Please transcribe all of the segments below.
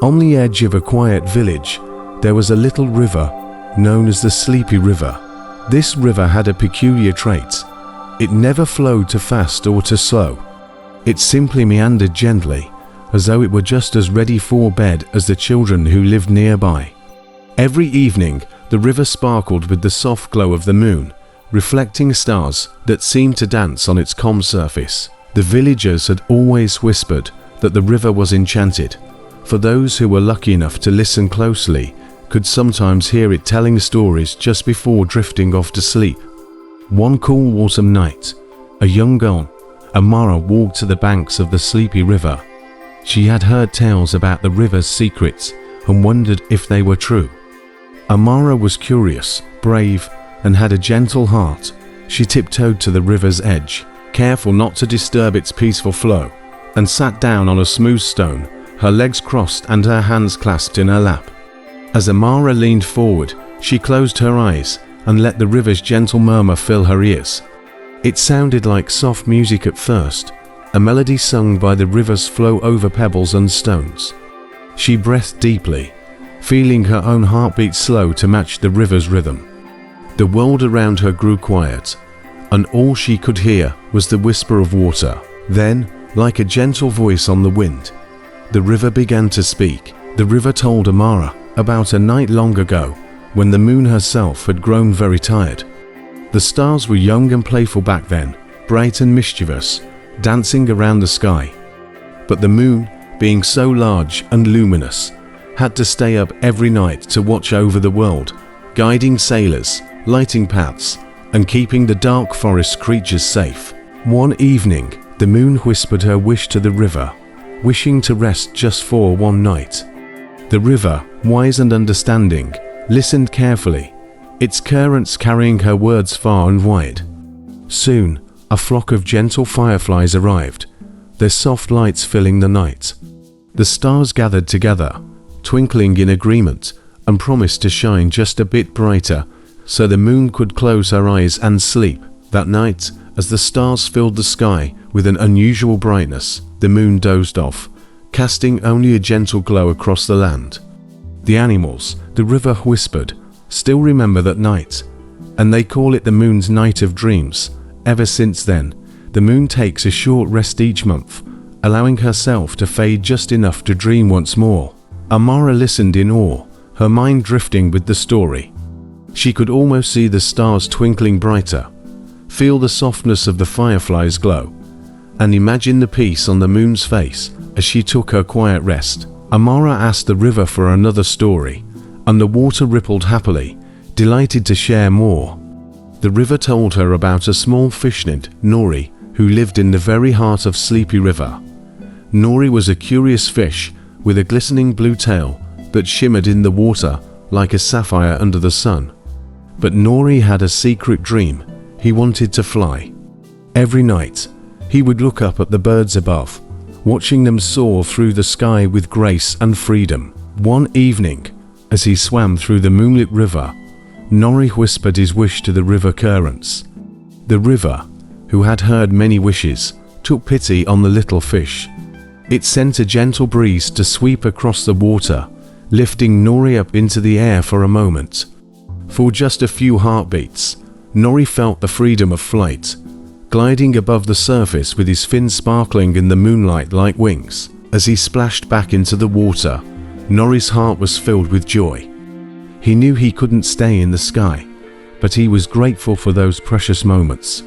On the edge of a quiet village, there was a little river known as the Sleepy River. This river had a peculiar trait. It never flowed too fast or too slow. It simply meandered gently, as though it were just as ready for bed as the children who lived nearby. Every evening, the river sparkled with the soft glow of the moon, reflecting stars that seemed to dance on its calm surface. The villagers had always whispered that the river was enchanted, for those who were lucky enough to listen closely could sometimes hear it telling stories just before drifting off to sleep. One cool autumn night, a young girl, Amara, walked to the banks of the Sleepy River. She had heard tales about the river's secrets and wondered if they were true. Amara was curious, brave, and had a gentle heart. She tiptoed to the river's edge, careful not to disturb its peaceful flow, and sat down on a smooth stone, her legs crossed and her hands clasped in her lap. As Amara leaned forward, she closed her eyes and let the river's gentle murmur fill her ears. It sounded like soft music at first, a melody sung by the river's flow over pebbles and stones. She breathed deeply, feeling her own heartbeat slow to match the river's rhythm. The world around her grew quiet, and all she could hear was the whisper of water. Then, like a gentle voice on the wind, the river began to speak. The river told Amara about a night long ago when the moon herself had grown very tired. The stars were young and playful back then, bright and mischievous, dancing around the sky. But the moon, being so large and luminous, had to stay up every night to watch over the world, guiding sailors, lighting paths, and keeping the dark forest creatures safe. One evening, the moon whispered her wish to the river, wishing to rest just for one night. The river, wise and understanding, listened carefully, its currents carrying her words far and wide. Soon, a flock of gentle fireflies arrived, their soft lights filling the night. The stars gathered together, twinkling in agreement, and promised to shine just a bit brighter so the moon could close her eyes and sleep. That night, as the stars filled the sky with an unusual brightness, the moon dozed off, casting only a gentle glow across the land. The animals, the river whispered, still remember that night, and they call it the moon's night of dreams. Ever since then, the moon takes a short rest each month, allowing herself to fade just enough to dream once more. Amara listened in awe, her mind drifting with the story. She could almost see the stars twinkling brighter, feel the softness of the fireflies' glow, and imagine the peace on the moon's face as she took her quiet rest. Amara asked the river for another story, and the water rippled happily, delighted to share more. The river told her about a small fish named Nori who lived in the very heart of Sleepy River. Nori was a curious fish with a glistening blue tail that shimmered in the water like a sapphire under the sun. But Nori had a secret dream. He wanted to fly. Every night, he would look up at the birds above, watching them soar through the sky with grace and freedom. One evening, as he swam through the moonlit river, Nori whispered his wish to the river currents. The river, who had heard many wishes, took pity on the little fish. It sent a gentle breeze to sweep across the water, lifting Nori up into the air for a moment. For just a few heartbeats, Nori felt the freedom of flight, gliding above the surface with his fins sparkling in the moonlight like wings. As he splashed back into the water, Nori's heart was filled with joy. He knew he couldn't stay in the sky, but he was grateful for those precious moments.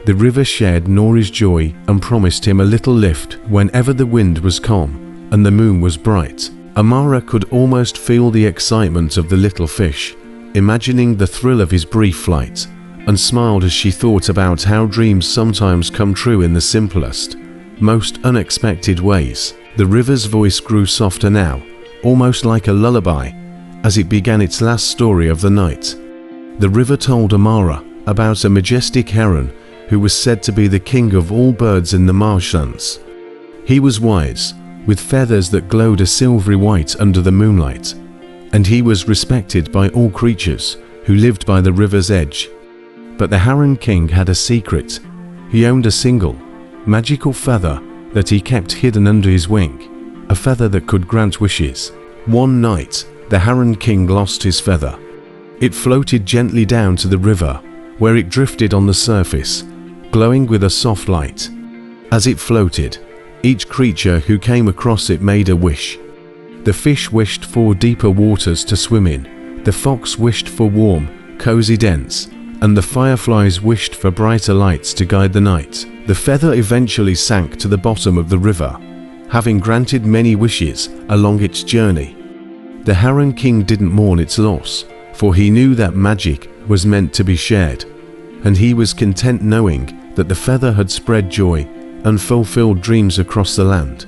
The river shared Nori's joy and promised him a little lift whenever the wind was calm and the moon was bright. Amara could almost feel the excitement of the little fish, imagining the thrill of his brief flight, and smiled as she thought about how dreams sometimes come true in the simplest, most unexpected ways. The river's voice grew softer now, almost like a lullaby, as it began its last story of the night. The river told Amara about a majestic heron who was said to be the king of all birds in the marshlands. He was wise, with feathers that glowed a silvery white under the moonlight, and he was respected by all creatures who lived by the river's edge. But the Heron King had a secret. He owned a single, magical feather that he kept hidden under his wing. a feather that could grant wishes. One night, the Heron King lost his feather. It floated gently down to the river, where it drifted on the surface, glowing with a soft light. As it floated, each creature who came across it made a wish. The fish wished for deeper waters to swim in, the fox wished for warm, cozy dens, and the fireflies wished for brighter lights to guide the night. The feather eventually sank to the bottom of the river, having granted many wishes along its journey. The Heron King didn't mourn its loss, for he knew that magic was meant to be shared, and he was content knowing that the feather had spread joy and fulfilled dreams across the land.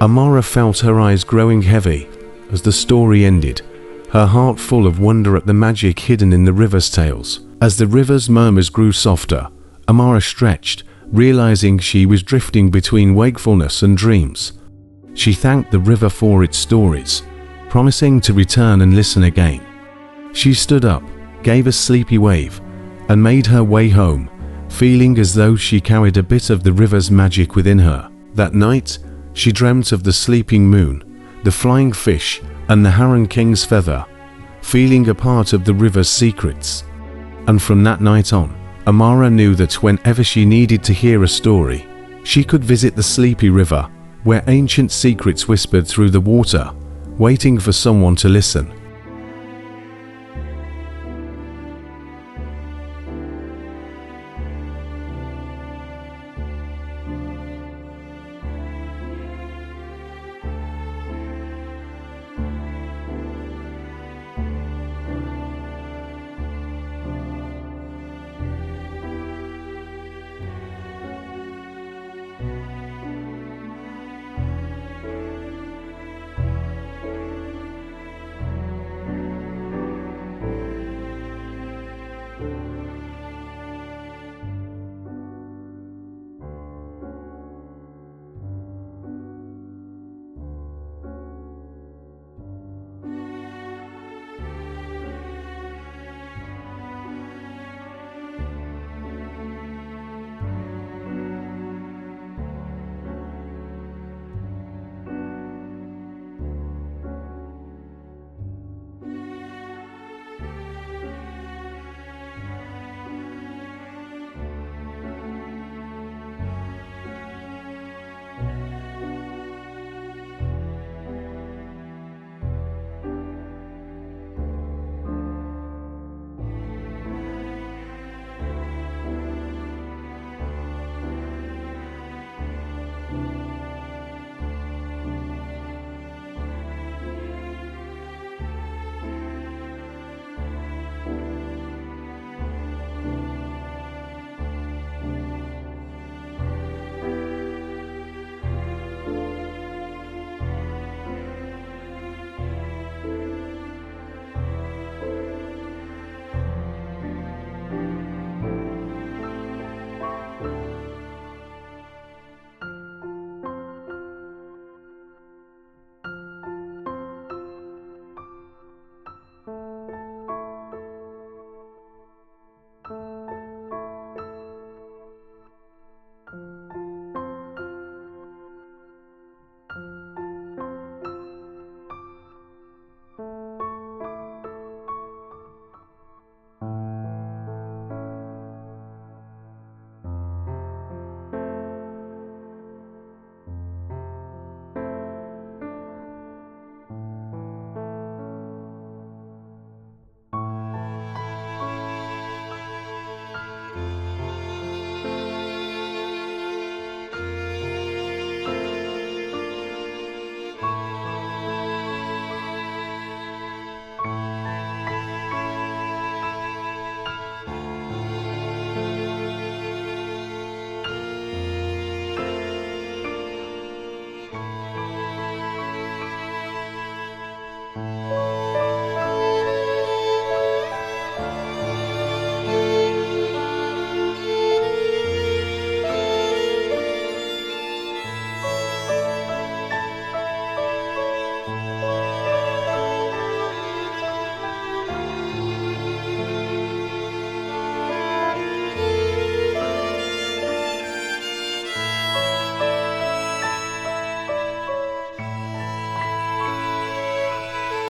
Amara felt her eyes growing heavy as the story ended, her heart full of wonder at the magic hidden in the river's tales. As the river's murmurs grew softer, Amara stretched, realizing she was drifting between wakefulness and dreams. She thanked the river for its stories, promising to return and listen again. She stood up, gave a sleepy wave, and made her way home, feeling as though she carried a bit of the river's magic within her. That night, she dreamt of the sleeping moon, the flying fish, and the Heron King's feather, feeling a part of the river's secrets. And from that night on, Amara knew that whenever she needed to hear a story, she could visit the sleepy river, where ancient secrets whispered through the water, waiting for someone to listen.